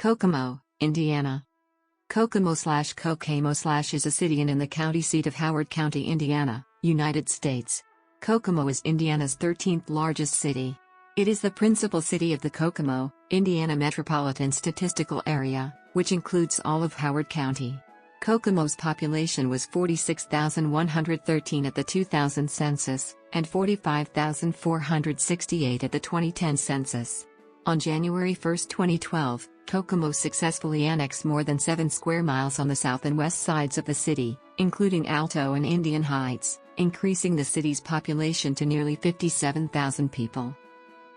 Kokomo, Indiana. Kokomo/Kokomo/ is a city and in the county seat of Howard County, Indiana, United States. Kokomo is Indiana's 13th largest city. It is the principal city of the Kokomo, Indiana Metropolitan Statistical Area, which includes all of Howard County. Kokomo's population was 46,113 at the 2000 census, and 45,468 at the 2010 census. On January 1, 2012, Kokomo successfully annexed more than 7 square miles on the south and west sides of the city, including Alto and Indian Heights, increasing the city's population to nearly 57,000 people.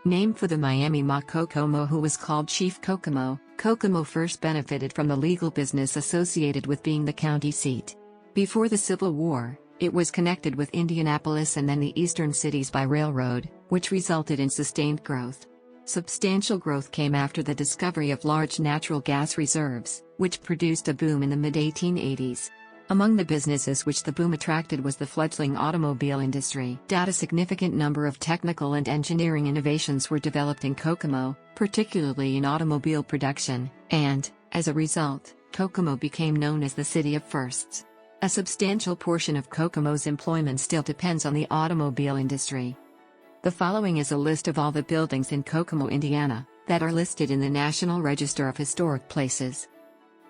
Named for the Miami Ma Kokomo, who was called Chief Kokomo, Kokomo first benefited from the legal business associated with being the county seat. Before the Civil War, it was connected with Indianapolis and then the eastern cities by railroad, which resulted in sustained growth. Substantial growth came after the discovery of large natural gas reserves, which produced a boom in the mid-1880s. Among the businesses which the boom attracted was the fledgling automobile industry. A significant number of technical and engineering innovations were developed in Kokomo, particularly in automobile production, and, as a result, Kokomo became known as the City of Firsts. A substantial portion of Kokomo's employment still depends on the automobile industry. The following is a list of all the buildings in Kokomo, Indiana, that are listed in the National Register of Historic Places.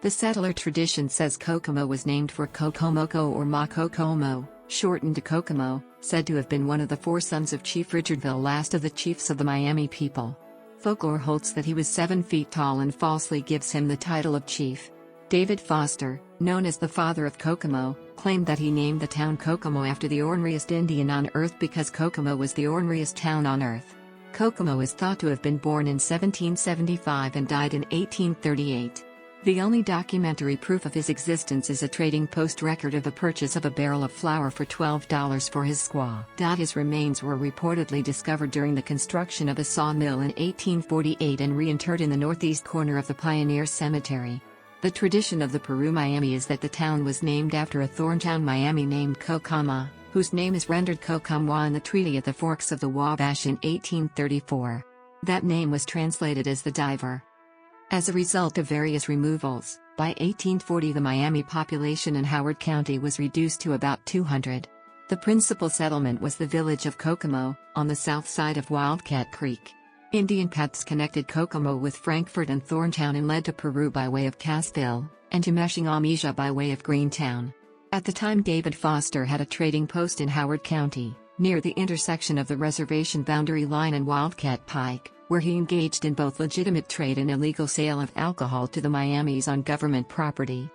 The settler tradition says Kokomo was named for Kokomoko or Ma Kokomo, shortened to Kokomo, said to have been one of the 4 sons of Chief Richardville, last of the chiefs of the Miami people. Folklore holds that he was 7 feet tall and falsely gives him the title of chief. David Foster, known as the father of Kokomo, claimed that he named the town Kokomo after the orneriest Indian on earth because Kokomo was the orneriest town on earth. Kokomo is thought to have been born in 1775 and died in 1838. The only documentary proof of his existence is a trading post record of a purchase of a barrel of flour for $12 for his squaw. His remains were reportedly discovered during the construction of a sawmill in 1848 and reinterred in the northeast corner of the Pioneer Cemetery. The tradition of the Peru Miami is that the town was named after a Thorntown Miami named Kokomo, whose name is rendered Kokomo in the Treaty at the Forks of the Wabash in 1834. That name was translated as the diver. As a result of various removals, by 1840 the Miami population in Howard County was reduced to about 200. The principal settlement was the village of Kokomo, on the south side of Wildcat Creek. Indian paths connected Kokomo with Frankfort and Thorntown and led to Peru by way of Cassville, and to Meshingamija by way of Greentown. At the time David Foster had a trading post in Howard County, near the intersection of the reservation boundary line and Wildcat Pike, where he engaged in both legitimate trade and illegal sale of alcohol to the Miamis on government property.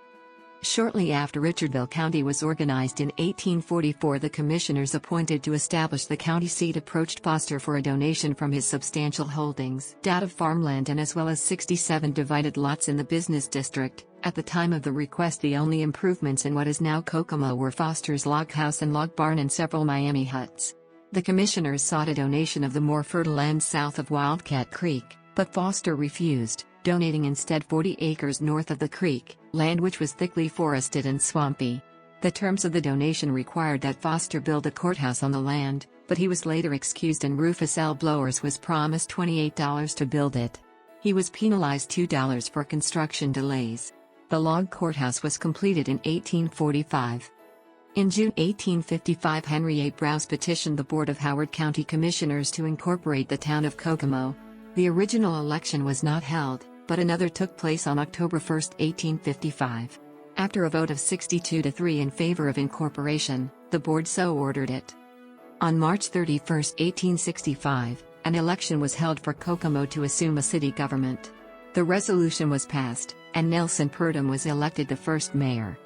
Shortly after Richardville County was organized in 1844, the commissioners appointed to establish the county seat approached Foster for a donation from his substantial holdings of farmland and as well as 67 divided lots in the business district. At the time of the request, the only improvements in what is now Kokomo were Foster's log house and log barn and several Miami huts. The commissioners sought a donation of the more fertile land south of Wildcat Creek, but Foster refused, donating instead 40 acres north of the creek, land which was thickly forested and swampy. The terms of the donation required that Foster build a courthouse on the land, but he was later excused and Rufus L. Blowers was promised $28 to build it. He was penalized $2 for construction delays. The log courthouse was completed in 1845. In June 1855, Henry A. Browse petitioned the Board of Howard County Commissioners to incorporate the town of Kokomo. The original election was not held, but another took place on October 1, 1855. After a vote of 62-3 in favor of incorporation, the board so ordered it. On March 31, 1865, an election was held for Kokomo to assume a city government. The resolution was passed, and Nelson Purdom was elected the first mayor.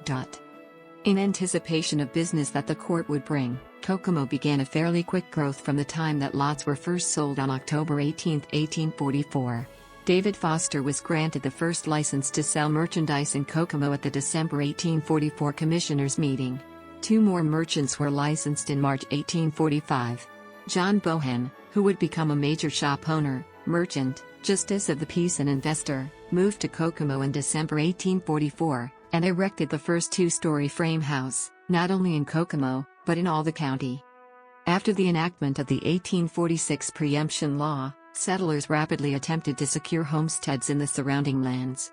In anticipation of business that the court would bring, Kokomo began a fairly quick growth from the time that lots were first sold on October 18, 1844. David Foster was granted the first license to sell merchandise in Kokomo at the December 1844 commissioners' meeting. 2 more merchants were licensed in March 1845. John Bohan, who would become a major shop owner, merchant, justice of the peace and investor, moved to Kokomo in December 1844, and erected the first 2-story frame house, not only in Kokomo, but in all the county. After the enactment of the 1846 preemption law, settlers rapidly attempted to secure homesteads in the surrounding lands.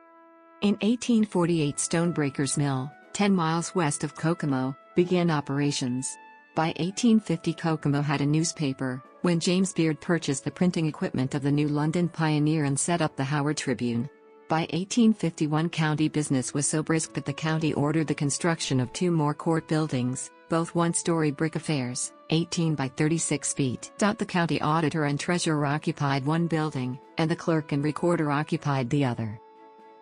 In 1848, Stonebreaker's Mill, 10 miles west of Kokomo, began operations. By 1850, Kokomo had a newspaper, when James Beard purchased the printing equipment of the New London Pioneer and set up the Howard Tribune. By 1851, county business was so brisk that the county ordered the construction of 2 more court buildings, both one-story brick affairs, 18 by 36 feet. The county auditor and treasurer occupied one building, and the clerk and recorder occupied the other.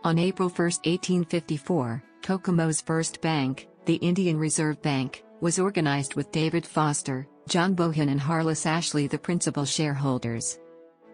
On April 1, 1854, Kokomo's first bank, the Indian Reserve Bank, was organized with David Foster, John Bohan and Harless Ashley the principal shareholders.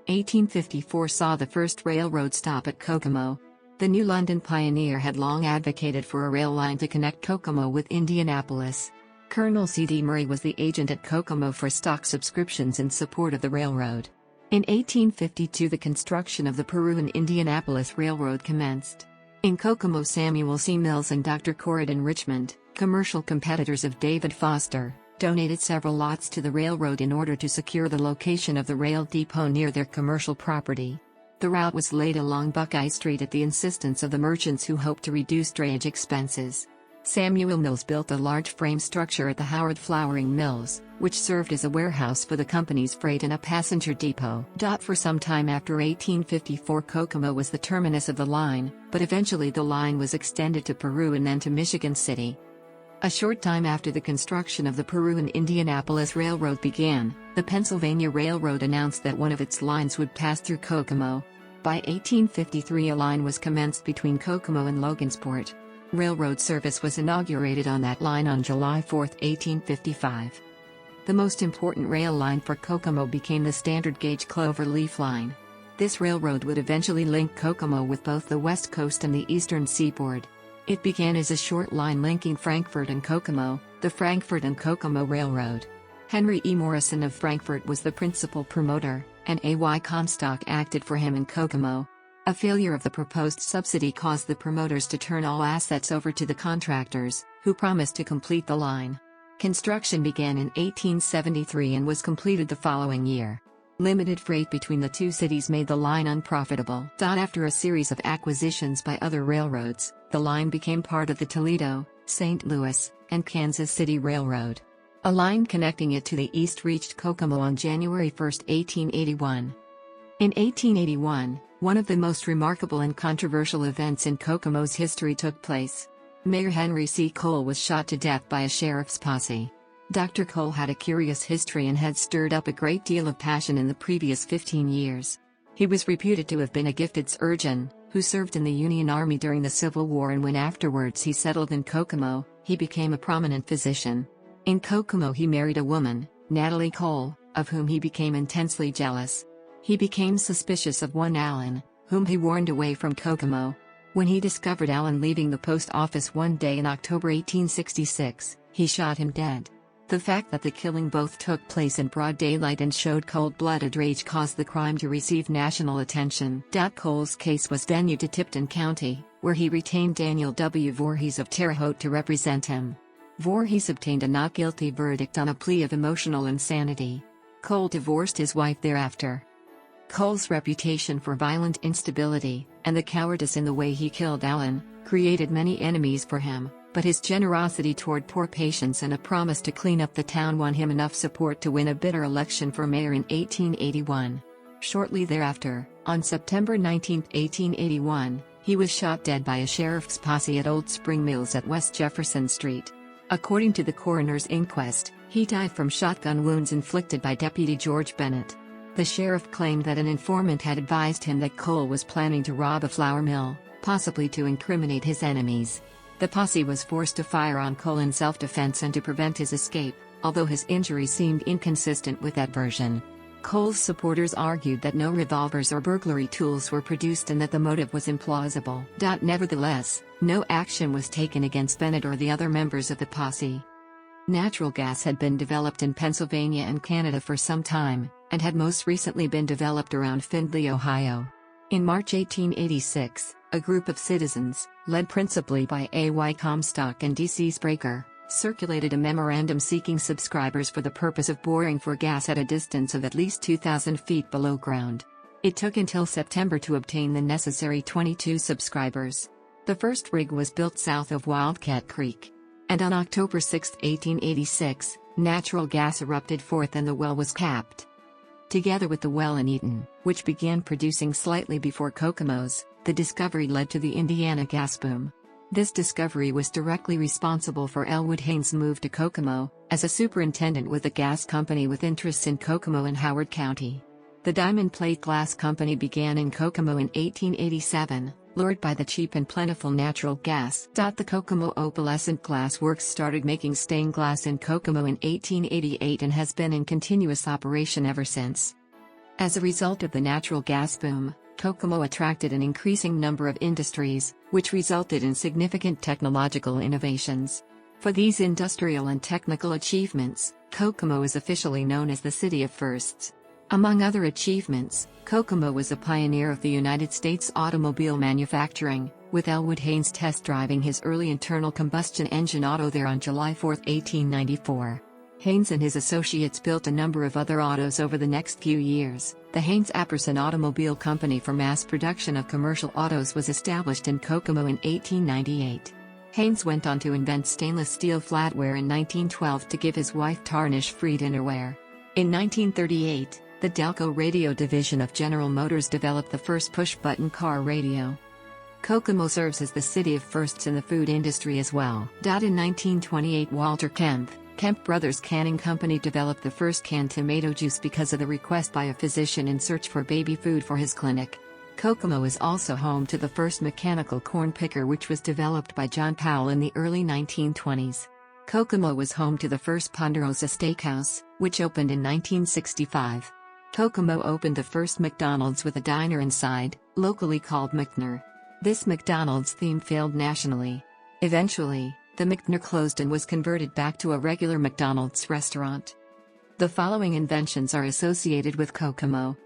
1854 saw the first railroad stop at Kokomo. The New London Pioneer had long advocated for a rail line to connect Kokomo with Indianapolis. Colonel C.D. Murray was the agent at Kokomo for stock subscriptions in support of the railroad. In 1852, the construction of the Peru and Indianapolis Railroad commenced. In Kokomo, Samuel C. Mills and Dr. Corridon Richmond, commercial competitors of David Foster, donated several lots to the railroad in order to secure the location of the rail depot near their commercial property. The route was laid along Buckeye Street at the insistence of the merchants who hoped to reduce drayage expenses. Samuel Mills built a large frame structure at the Howard Flouring Mills, which served as a warehouse for the company's freight and a passenger depot. For some time after 1854, Kokomo was the terminus of the line, but eventually the line was extended to Peru and then to Michigan City. A short time after the construction of the Peru and Indianapolis Railroad began, the Pennsylvania Railroad announced that one of its lines would pass through Kokomo. By 1853, a line was commenced between Kokomo and Logansport. Railroad service was inaugurated on that line on July 4, 1855. The most important rail line for Kokomo became the standard gauge Clover Leaf Line. This railroad would eventually link Kokomo with both the West Coast and the eastern seaboard. It began as a short line linking Frankfort and Kokomo, the Frankfort and Kokomo Railroad. Henry E. Morrison of Frankfort was the principal promoter, and A.Y. Comstock acted for him in Kokomo. A failure of the proposed subsidy caused the promoters to turn all assets over to the contractors, who promised to complete the line. Construction began in 1873 and was completed the following year. Limited freight between the two cities made the line unprofitable. After a series of acquisitions by other railroads, the line became part of the Toledo, St. Louis, and Kansas City Railroad. A line connecting it to the east reached Kokomo on January 1, 1881. In 1881, one of the most remarkable and controversial events in Kokomo's history took place. Mayor Henry C. Cole was shot to death by a sheriff's posse. Dr. Cole had a curious history and had stirred up a great deal of passion in the previous 15 years. He was reputed to have been a gifted surgeon, who served in the Union Army during the Civil War, and when afterwards he settled in Kokomo, he became a prominent physician. In Kokomo he married a woman, Natalie Cole, of whom he became intensely jealous. He became suspicious of one Allen, whom he warned away from Kokomo. When he discovered Allen leaving the post office one day in October 1866, he shot him dead. The fact that the killing both took place in broad daylight and showed cold-blooded rage caused the crime to receive national attention. Cole's case was venued to Tipton County, where he retained Daniel W. Voorhees of Terre Haute to represent him. Voorhees obtained a not guilty verdict on a plea of emotional insanity. Cole divorced his wife thereafter. Cole's reputation for violent instability, and the cowardice in the way he killed Allen, created many enemies for him, but his generosity toward poor patients and a promise to clean up the town won him enough support to win a bitter election for mayor in 1881. Shortly thereafter, on September 19, 1881, he was shot dead by a sheriff's posse at Old Spring Mills at West Jefferson Street. According to the coroner's inquest, he died from shotgun wounds inflicted by Deputy George Bennett. The sheriff claimed that an informant had advised him that Cole was planning to rob a flour mill, possibly to incriminate his enemies. The posse was forced to fire on Cole in self-defense and to prevent his escape, although his injuries seemed inconsistent with that version. Cole's supporters argued that no revolvers or burglary tools were produced and that the motive was implausible. Nevertheless, no action was taken against Bennett or the other members of the posse. Natural gas had been developed in Pennsylvania and Canada for some time, and had most recently been developed around Findlay, Ohio. In March 1886, a group of citizens, led principally by A.Y. Comstock and D.C. Spraker, circulated a memorandum seeking subscribers for the purpose of boring for gas at a distance of at least 2,000 feet below ground. It took until September to obtain the necessary 22 subscribers. The first rig was built south of Wildcat Creek. And on October 6, 1886, natural gas erupted forth and the well was capped. Together with the well in Eaton, which began producing slightly before Kokomo's, the discovery led to the Indiana gas boom. This discovery was directly responsible for Elwood Haynes' move to Kokomo, as a superintendent with a gas company with interests in Kokomo and Howard County. The Diamond Plate Glass Company began in Kokomo in 1887, lured by the cheap and plentiful natural gas. The Kokomo Opalescent Glass Works started making stained glass in Kokomo in 1888 and has been in continuous operation ever since. As a result of the natural gas boom, Kokomo attracted an increasing number of industries, which resulted in significant technological innovations. For these industrial and technical achievements, Kokomo is officially known as the City of Firsts. Among other achievements, Kokomo was a pioneer of the United States automobile manufacturing, with Elwood Haynes test driving his early internal combustion engine auto there on July 4, 1894. Haynes and his associates built a number of other autos over the next few years. The Haynes-Apperson Automobile Company for mass production of commercial autos was established in Kokomo in 1898. Haynes went on to invent stainless steel flatware in 1912 to give his wife tarnish-free dinnerware. In 1938, the Delco Radio Division of General Motors developed the first push-button car radio. Kokomo serves as the city of firsts in the food industry as well. In 1928, Walter Kemp Brothers Canning Company developed the first canned tomato juice because of the request by a physician in search for baby food for his clinic. Kokomo is also home to the first mechanical corn picker, which was developed by John Powell in the early 1920s. Kokomo was home to the first Ponderosa Steakhouse, which opened in 1965. Kokomo opened the first McDonald's with a diner inside, locally called McNer. This McDonald's theme failed nationally. Eventually, the McNer closed and was converted back to a regular McDonald's restaurant. The following inventions are associated with Kokomo.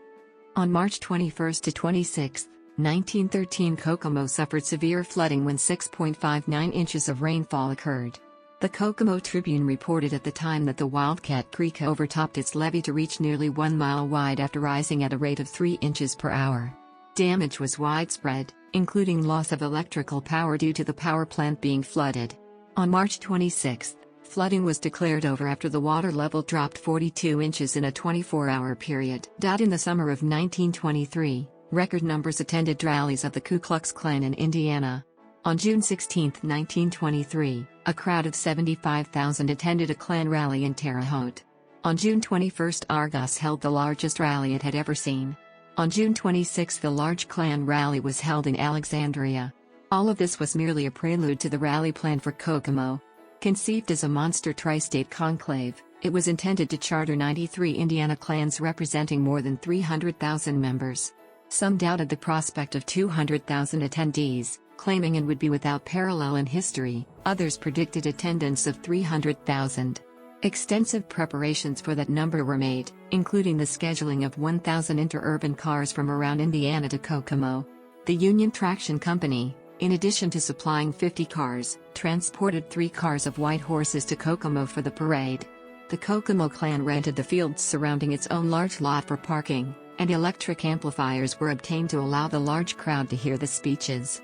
On March 21 to 26, 1913, Kokomo suffered severe flooding when 6.59 inches of rainfall occurred. The Kokomo Tribune reported at the time that the Wildcat Creek overtopped its levee to reach nearly 1 mile wide after rising at a rate of 3 inches per hour. Damage was widespread, including loss of electrical power due to the power plant being flooded. On March 26, flooding was declared over after the water level dropped 42 inches in a 24-hour period. In the summer of 1923, record numbers attended rallies of the Ku Klux Klan in Indiana. On June 16, 1923, a crowd of 75,000 attended a Klan rally in Terre Haute. On June 21, Argos held the largest rally it had ever seen. On June 26, a large Klan rally was held in Alexandria. All of this was merely a prelude to the rally planned for Kokomo. Conceived as a monster tri-state conclave, it was intended to charter 93 Indiana clans representing more than 300,000 members. Some doubted the prospect of 200,000 attendees, claiming it would be without parallel in history. Others predicted attendance of 300,000. Extensive preparations for that number were made, including the scheduling of 1,000 interurban cars from around Indiana to Kokomo. The Union Traction Company, in addition to supplying 50 cars, transported 3 cars of white horses to Kokomo for the parade. The Kokomo clan rented the fields surrounding its own large lot for parking, and electric amplifiers were obtained to allow the large crowd to hear the speeches.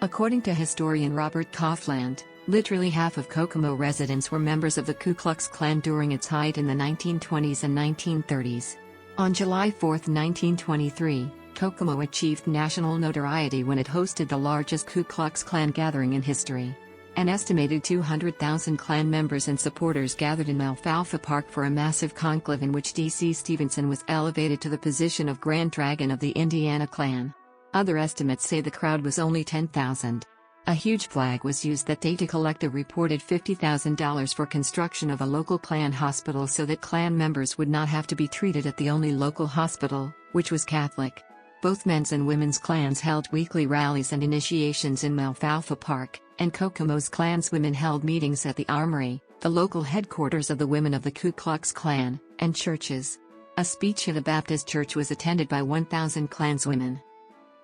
According to historian Robert Kaufland, literally half of Kokomo residents were members of the Ku Klux Klan during its height in the 1920s and 1930s. On July 4, 1923, Kokomo achieved national notoriety when it hosted the largest Ku Klux Klan gathering in history. An estimated 200,000 Klan members and supporters gathered in Alfalfa Park for a massive conclave in which D.C. Stevenson was elevated to the position of Grand Dragon of the Indiana Klan. Other estimates say the crowd was only 10,000. A huge flag was used that day to collect a reported $50,000 for construction of a local Klan hospital so that Klan members would not have to be treated at the only local hospital, which was Catholic. Both men's and women's clans held weekly rallies and initiations in Alfalfa Park, and Kokomo's clanswomen held meetings at the Armory, the local headquarters of the women of the Ku Klux Klan, and churches. A speech at a Baptist church was attended by 1,000 clanswomen.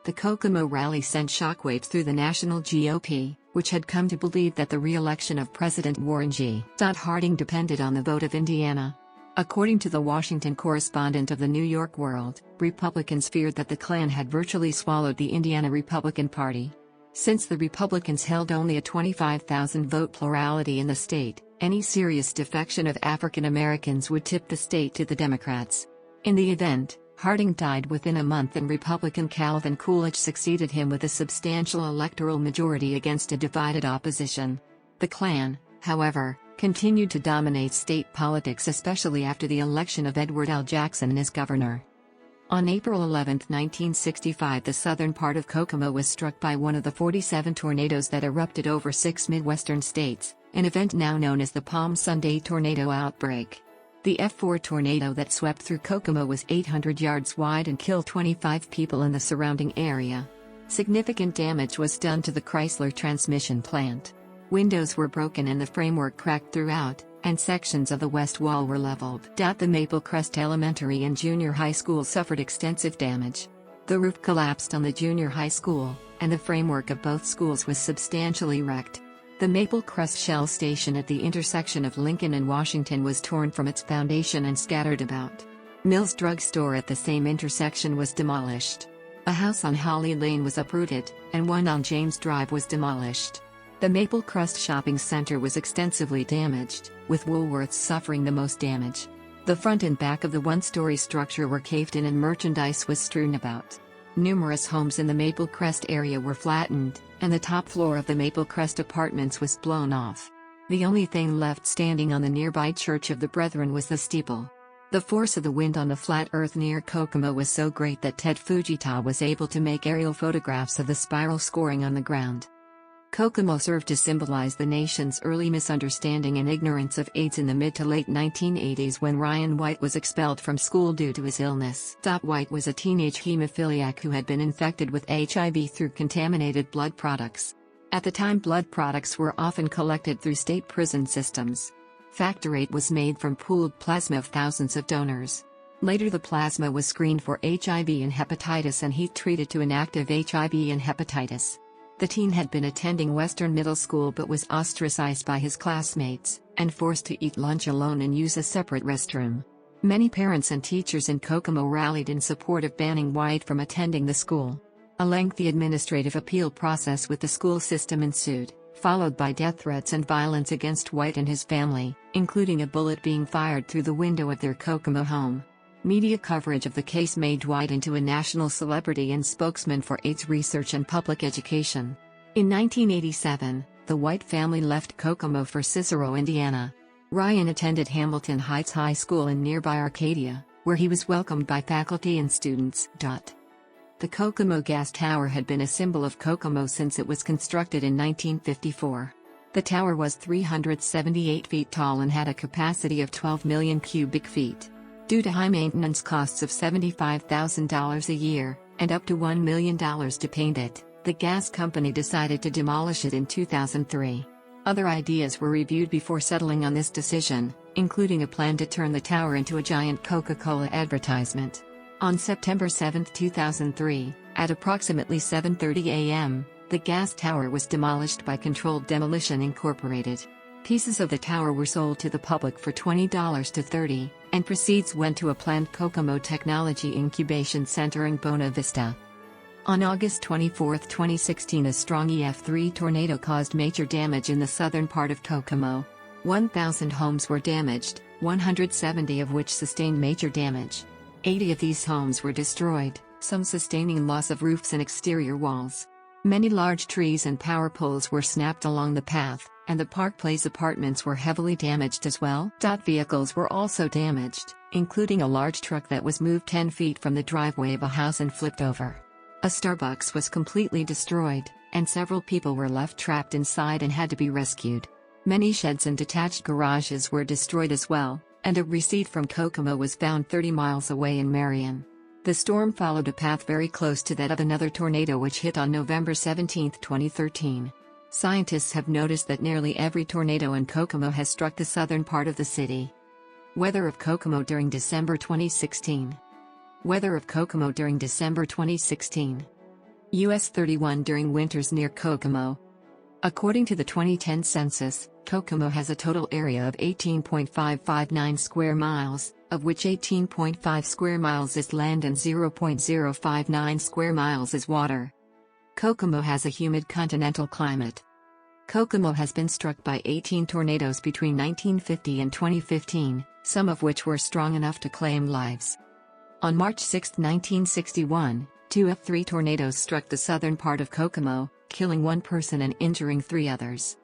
The Kokomo rally sent shockwaves through the national GOP, which had come to believe that the re-election of President Warren G. Harding depended on the vote of Indiana. According to the Washington correspondent of the New York World, Republicans feared that the Klan had virtually swallowed the Indiana Republican Party. Since the Republicans held only a 25,000 vote plurality in the state, any serious defection of African Americans would tip the state to the Democrats. In the event, Harding died within a month and Republican Calvin Coolidge succeeded him with a substantial electoral majority against a divided opposition. The Klan, however, continued to dominate state politics, especially after the election of Edward L. Jackson as governor. On April 11, 1965, the southern part of Kokomo was struck by one of the 47 tornadoes that erupted over 6 Midwestern states, an event now known as the Palm Sunday tornado outbreak. The F4 tornado that swept through Kokomo was 800 yards wide and killed 25 people in the surrounding area. Significant damage was done to the Chrysler transmission plant. Windows were broken and the framework cracked throughout, and sections of the west wall were leveled. The Maple Crest Elementary and Junior High School suffered extensive damage. The roof collapsed on the junior high school, and the framework of both schools was substantially wrecked. The Maple Crest Shell Station at the intersection of Lincoln and Washington was torn from its foundation and scattered about. Mills Drug Store at the same intersection was demolished. A house on Holly Lane was uprooted, and one on James Drive was demolished. The Maple Crest Shopping Center was extensively damaged, with Woolworths suffering the most damage. The front and back of the one-story structure were caved in and merchandise was strewn about. Numerous homes in the Maple Crest area were flattened, and the top floor of the Maple Crest apartments was blown off. The only thing left standing on the nearby Church of the Brethren was the steeple. The force of the wind on the flat earth near Kokomo was so great that Ted Fujita was able to make aerial photographs of the spiral scoring on the ground. Kokomo served to symbolize the nation's early misunderstanding and ignorance of AIDS in the mid to late 1980s when Ryan White was expelled from school due to his illness. White was a teenage hemophiliac who had been infected with HIV through contaminated blood products. At the time, blood products were often collected through state prison systems. Factor VIII was made from pooled plasma of thousands of donors. Later, the plasma was screened for HIV and hepatitis and heat-treated to inactive HIV and hepatitis. The teen had been attending Western Middle School but was ostracized by his classmates, and forced to eat lunch alone and use a separate restroom. Many parents and teachers in Kokomo rallied in support of banning White from attending the school. A lengthy administrative appeal process with the school system ensued, followed by death threats and violence against White and his family, including a bullet being fired through the window of their Kokomo home. Media coverage of the case made White into a national celebrity and spokesman for AIDS research and public education. In 1987, the White family left Kokomo for Cicero, Indiana. Ryan attended Hamilton Heights High School in nearby Arcadia, where he was welcomed by faculty and students. The Kokomo Gas Tower had been a symbol of Kokomo since it was constructed in 1954. The tower was 378 feet tall and had a capacity of 12 million cubic feet. Due to high maintenance costs of $75,000 a year, and up to $1 million to paint it, the gas company decided to demolish it in 2003. Other ideas were reviewed before settling on this decision, including a plan to turn the tower into a giant Coca-Cola advertisement. On September 7, 2003, at approximately 7:30 a.m., the gas tower was demolished by Controlled Demolition Incorporated. Pieces of the tower were sold to the public for $20 to $30, and proceeds went to a planned Kokomo Technology Incubation Center in Buena Vista. On August 24, 2016, a strong EF3 tornado caused major damage in the southern part of Kokomo. 1,000 homes were damaged, 170 of which sustained major damage. 80 of these homes were destroyed, some sustaining loss of roofs and exterior walls. Many large trees and power poles were snapped along the path, and the Park Place apartments were heavily damaged as well. Vehicles were also damaged, including a large truck that was moved 10 feet from the driveway of a house and flipped over. A Starbucks was completely destroyed, and several people were left trapped inside and had to be rescued. Many sheds and detached garages were destroyed as well, and a receipt from Kokomo was found 30 miles away in Marion. The storm followed a path very close to that of another tornado which hit on November 17, 2013. Scientists have noticed that nearly every tornado in Kokomo has struck the southern part of the city. Weather of Kokomo during December 2016. Weather of Kokomo during December 2016. US 31 during winters near Kokomo. According to the 2010 census, Kokomo has a total area of 18.559 square miles, of which 18.5 square miles is land and 0.059 square miles is water. Kokomo has a humid continental climate. Kokomo has been struck by 18 tornadoes between 1950 and 2015, some of which were strong enough to claim lives. On March 6, 1961, two F3 tornadoes struck the southern part of Kokomo, killing one person and injuring three others.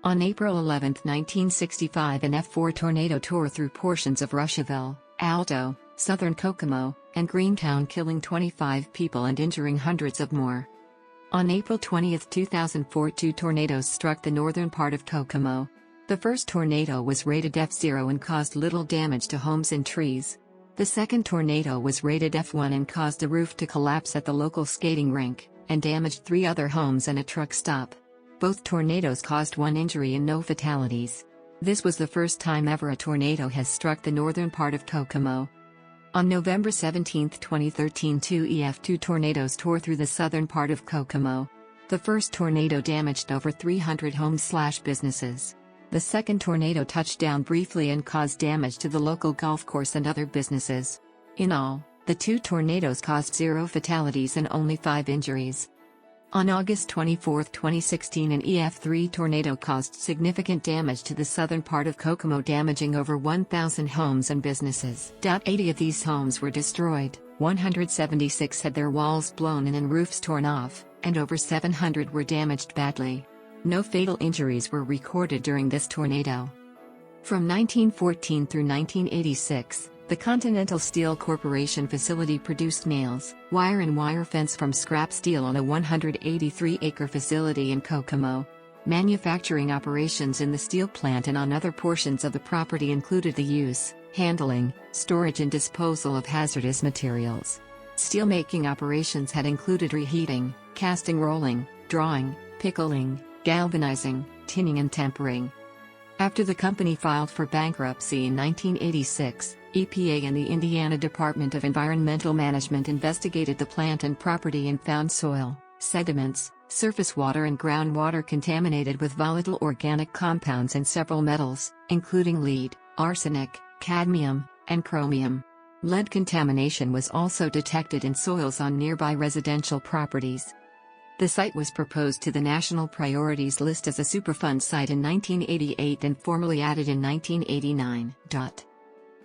On April 11, 1965, an F4 tornado tore through portions of Russiaville, Alto, southern Kokomo, and Greentown, killing 25 people and injuring hundreds of more. On April 20, 2004, two tornadoes struck the northern part of Kokomo. The first tornado was rated F0 and caused little damage to homes and trees. The second tornado was rated F1 and caused a roof to collapse at the local skating rink, and damaged 3 other homes and a truck stop. Both tornadoes caused 1 injury and no fatalities. This was the first time ever a tornado has struck the northern part of Kokomo. On November 17, 2013, two EF2 tornadoes tore through the southern part of Kokomo. The first tornado damaged over 300 homes/businesses. The second tornado touched down briefly and caused damage to the local golf course and other businesses. In all, the 2 tornadoes caused 0 fatalities and only 5 injuries. On August 24, 2016, an EF3 tornado caused significant damage to the southern part of Kokomo, damaging over 1,000 homes and businesses. 80 of these homes were destroyed, 176 had their walls blown in and roofs torn off, and over 700 were damaged badly. No fatal injuries were recorded during this tornado. From 1914 through 1986, the Continental Steel Corporation facility produced nails, wire and wire fence from scrap steel on a 183-acre facility in Kokomo. Manufacturing operations in the steel plant and on other portions of the property included the use, handling, storage and disposal of hazardous materials. Steelmaking operations had included reheating, casting, rolling, drawing, pickling, galvanizing, tinning and tempering. After the company filed for bankruptcy in 1986, EPA and the Indiana Department of Environmental Management investigated the plant and property and found soil, sediments, surface water and groundwater contaminated with volatile organic compounds and several metals, including lead, arsenic, cadmium, and chromium. Lead contamination was also detected in soils on nearby residential properties. The site was proposed to the National Priorities List as a Superfund site in 1988 and formally added in 1989.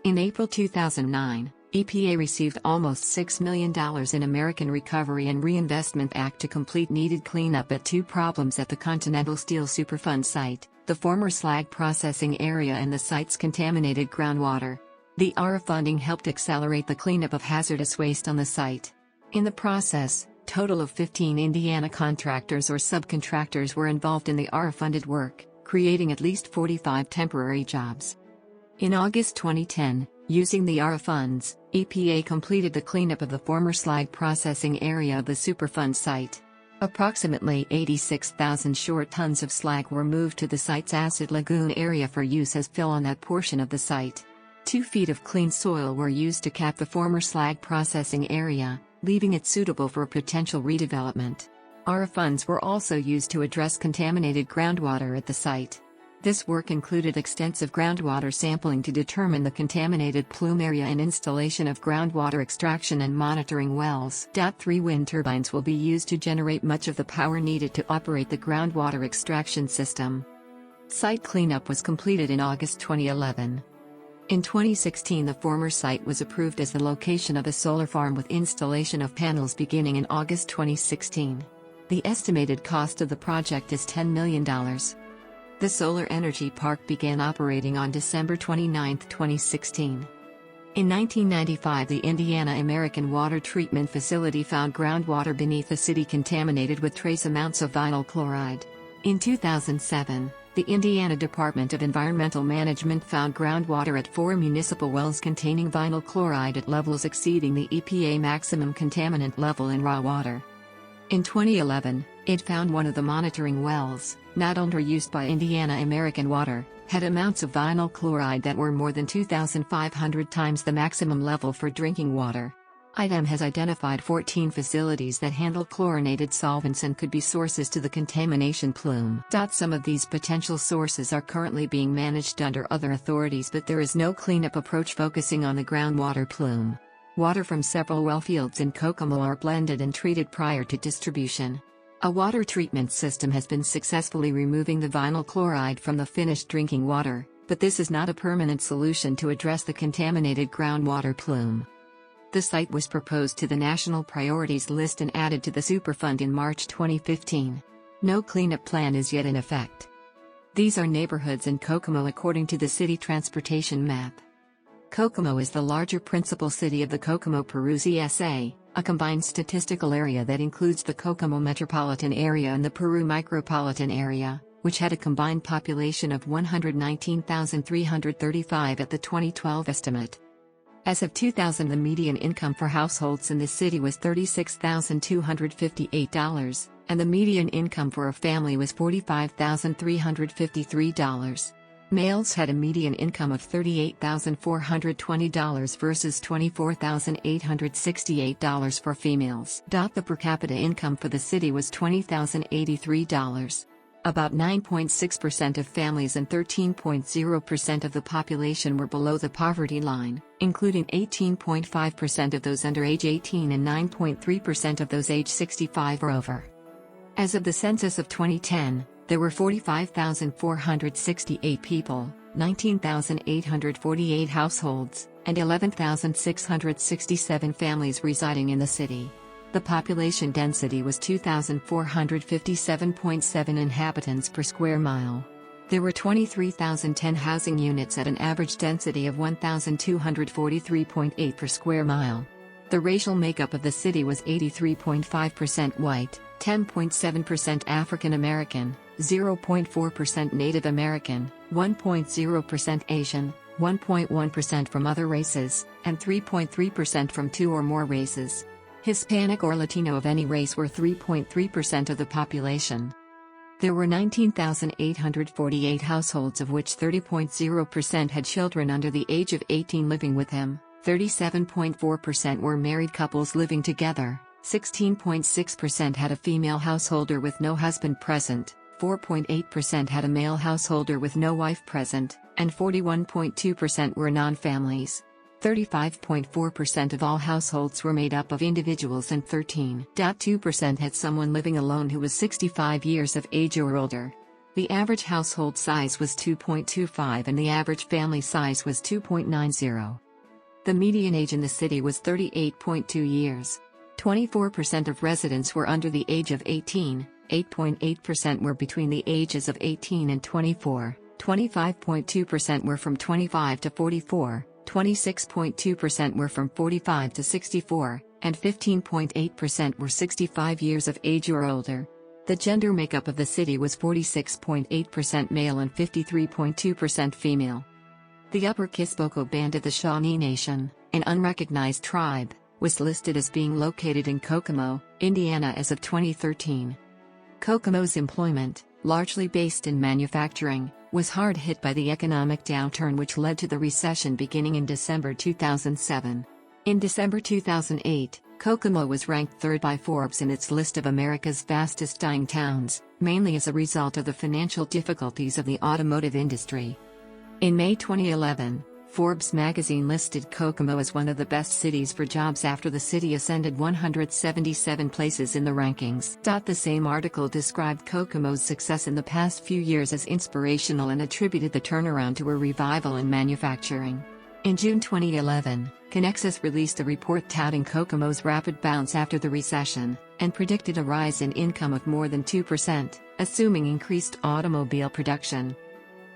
In April 2009, EPA received almost $6 million in American Recovery and Reinvestment Act to complete needed cleanup at 2 problems at the Continental Steel Superfund site, the former slag processing area and the site's contaminated groundwater. The ARA funding helped accelerate the cleanup of hazardous waste on the site. In the process, total of 15 Indiana contractors or subcontractors were involved in the ARA-funded work, creating at least 45 temporary jobs. In August 2010, using the ARA funds, EPA completed the cleanup of the former slag processing area of the Superfund site. Approximately 86,000 short tons of slag were moved to the site's acid lagoon area for use as fill on that portion of the site. 2 feet of clean soil were used to cap the former slag processing area, leaving it suitable for potential redevelopment. ARA funds were also used to address contaminated groundwater at the site. This work included extensive groundwater sampling to determine the contaminated plume area and installation of groundwater extraction and monitoring wells. 3 wind turbines will be used to generate much of the power needed to operate the groundwater extraction system. Site cleanup was completed in August 2011. In 2016, the former site was approved as the location of a solar farm with installation of panels beginning in August 2016. The estimated cost of the project is $10 million. The solar energy park began operating on December 29, 2016. In 1995, the Indiana American Water Treatment Facility found groundwater beneath the city contaminated with trace amounts of vinyl chloride. In 2007, the Indiana Department of Environmental Management found groundwater at 4 municipal wells containing vinyl chloride at levels exceeding the EPA maximum contaminant level in raw water. In 2011, it found one of the monitoring wells, not owned or used by Indiana American Water, had amounts of vinyl chloride that were more than 2,500 times the maximum level for drinking water. IDEM has identified 14 facilities that handle chlorinated solvents and could be sources to the contamination plume. Some of these potential sources are currently being managed under other authorities, but there is no cleanup approach focusing on the groundwater plume. Water from several well fields in Kokomo are blended and treated prior to distribution. A water treatment system has been successfully removing the vinyl chloride from the finished drinking water, but this is not a permanent solution to address the contaminated groundwater plume. The site was proposed to the National Priorities List and added to the Superfund in March 2015. No cleanup plan is yet in effect. These are neighborhoods in Kokomo according to the city transportation map. Kokomo is the larger principal city of the Kokomo Peru SA, a combined statistical area that includes the Kokomo metropolitan area and the Peru micropolitan area, which had a combined population of 119,335 at the 2012 estimate. As of 2000, the median income for households in the city was $36,258, and the median income for a family was $45,353. Males had a median income of $38,420 versus $24,868 for females. The per capita income for the city was $20,083. About 9.6% of families and 13.0% of the population were below the poverty line, including 18.5% of those under age 18 and 9.3% of those age 65 or over. As of the census of 2010, there were 45,468 people, 19,848 households, and 11,667 families residing in the city. The population density was 2,457.7 inhabitants per square mile. There were 23,010 housing units at an average density of 1,243.8 per square mile. The racial makeup of the city was 83.5% white, 10.7% African American, 0.4% Native American, 1.0% Asian, 1.1% from other races, and 3.3% from two or more races. Hispanic or Latino of any race were 3.3% of the population. There were 19,848 households, of which 30.0% had children under the age of 18 living with them, 37.4% were married couples living together, 16.6% had a female householder with no husband present, 4.8% had a male householder with no wife present, and 41.2% were non-families. 35.4% of all households were made up of individuals and 13.2% had someone living alone who was 65 years of age or older. The average household size was 2.25 and the average family size was 2.90. The median age in the city was 38.2 years. 24% of residents were under the age of 18, 8.8% were between the ages of 18 and 24, 25.2% were from 25 to 44, 26.2% were from 45 to 64, and 15.8% were 65 years of age or older. The gender makeup of the city was 46.8% male and 53.2% female. The Upper Kisboko Band of the Shawnee Nation, an unrecognized tribe, was listed as being located in Kokomo, Indiana as of 2013. Kokomo's employment, largely based in manufacturing, was hard hit by the economic downturn which led to the recession beginning in December 2007. In December 2008, Kokomo was ranked third by Forbes in its list of America's fastest dying towns, mainly as a result of the financial difficulties of the automotive industry. In May 2011, Forbes magazine listed Kokomo as one of the best cities for jobs after the city ascended 177 places in the rankings. The same article described Kokomo's success in the past few years as inspirational and attributed the turnaround to a revival in manufacturing. In June 2011, Conexus released a report touting Kokomo's rapid bounce after the recession, and predicted a rise in income of more than 2%, assuming increased automobile production.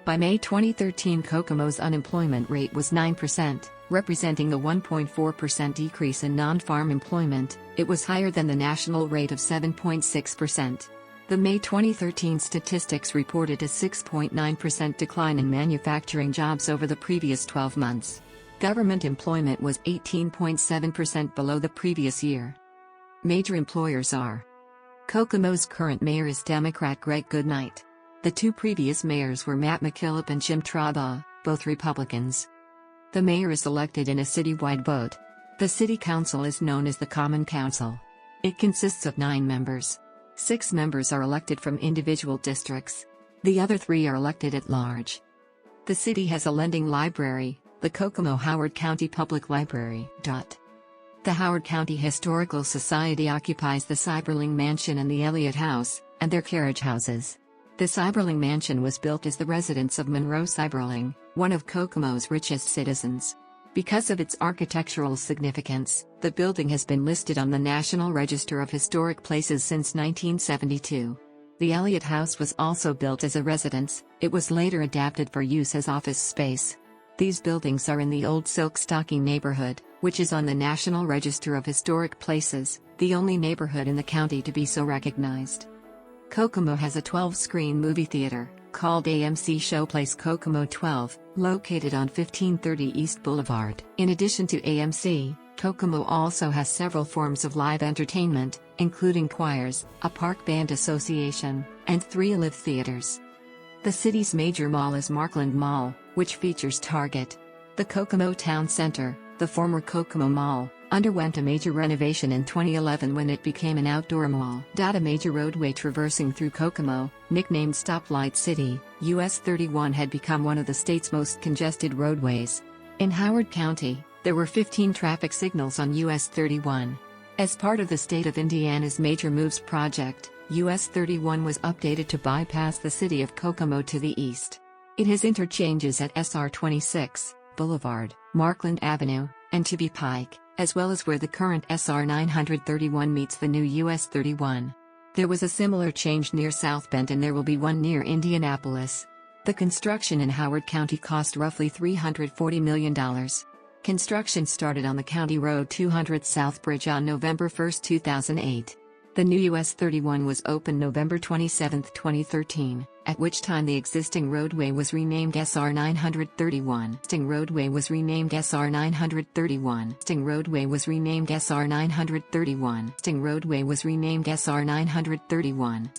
By May 2013, Kokomo's unemployment rate was 9%, representing the 1.4% decrease in non-farm employment. It was higher than the national rate of 7.6%. The May 2013 statistics reported a 6.9% decline in manufacturing jobs over the previous 12 months. Government employment was 18.7% below the previous year. Major employers are: Kokomo's current mayor is Democrat Greg Goodnight. The two previous mayors were Matt McKillop and Jim Trabaugh, both Republicans. The mayor is elected in a citywide vote. The City Council is known as the Common Council. It consists of 9 members. 6 members are elected from individual districts. The other 3 are elected at large. The city has a lending library, the Kokomo Howard County Public Library. The Howard County Historical Society occupies the Cyberling Mansion and the Elliott House, and their carriage houses. The Cyberling Mansion was built as the residence of Monroe Cyberling, one of Kokomo's richest citizens. Because of its architectural significance, the building has been listed on the National Register of Historic Places since 1972. The Elliott House was also built as a residence. It was later adapted for use as office space. These buildings are in the Old Silk Stocking neighborhood, which is on the National Register of Historic Places, the only neighborhood in the county to be so recognized. Kokomo has a 12-screen movie theater, called AMC Showplace Kokomo 12, located on 1530 East Boulevard. In addition to AMC, Kokomo also has several forms of live entertainment, including choirs, a park band association, and 3 live theaters. The city's major mall is Markland Mall, which features Target. The Kokomo Town Center, the former Kokomo Mall, underwent a major renovation in 2011 when it became an outdoor mall. A major roadway traversing through Kokomo, nicknamed Stoplight City, US 31 had become one of the state's most congested roadways. In Howard County, there were 15 traffic signals on US 31. As part of the state of Indiana's Major Moves project, US 31 was updated to bypass the city of Kokomo to the east. It has interchanges at SR 26, Boulevard, Markland Avenue, and Tibby Pike, as well as where the current SR 931 meets the new US 31. There was a similar change near South Bend and there will be one near Indianapolis. The construction in Howard County cost roughly $340 million. Construction started on the County Road 200 South Bridge on November 1, 2008. The new US 31 was opened November 27, 2013, at which time the existing roadway was renamed SR 931. Existing roadway was renamed SR 931. Existing roadway was renamed SR 931. Existing roadway was renamed SR 931.